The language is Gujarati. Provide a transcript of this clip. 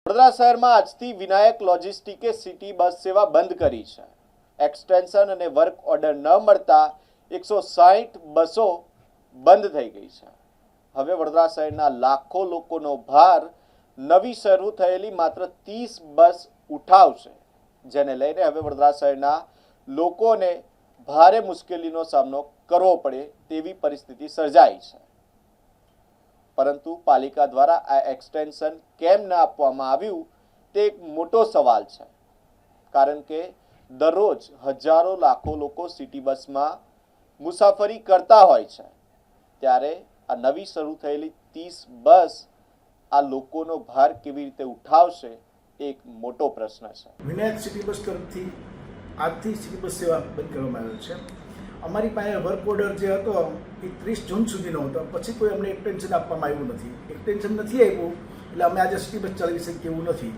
વડોદરા શહેરમાં આજથી વિનાયક લોજિસ્ટિકે સિટી બસ સેવા બંધ કરી છે। એક્સટેન્શન અને વર્ક ઓર્ડર ન મળતા 160 બસો બંધ થઈ ગઈ છે। હવે વડોદરા શહેરના લાખો લોકોનો ભાર નવી શરૂ થયેલી માત્ર 30 બસ ઉઠાવશે, જેને લઈને હવે વડોદરા શહેરના લોકોને ભારે મુશ્કેલીનો સામનો કરવો પડે તેવી પરિસ્થિતિ સર્જાઈ છે। પરંતુ પાલિકા દ્વારા આ એક્સટેન્શન કેમ ન આપવામાં આવ્યું તે એક મોટો સવાલ છે, કારણ કે દરરોજ હજારો લાખો લોકો સિટી બસમાં મુસાફરી કરતા હોય છે। ત્યારે આ નવી શરૂ થયેલી 30 બસ આ લોકોનો ભાર કેવી રીતે ઉઠાવશે એક મોટો પ્રશ્ન છે। વિનાયક સિટી બસ તરફથી આજથી સિટી બસ સેવા બંધ કરવામાં આવેલ છે। અમારી પાસે વર્ક ઓર્ડર જે હતો એ 30 જૂન સુધીનો હતો, પછી કોઈ અમને એક્સટેન્શન આપવામાં આવ્યું નથી। એક્સટેન્શન નથી આવ્યું એટલે અમે આજે સિટી બસ ચલાવી શકીએ એવું નથી।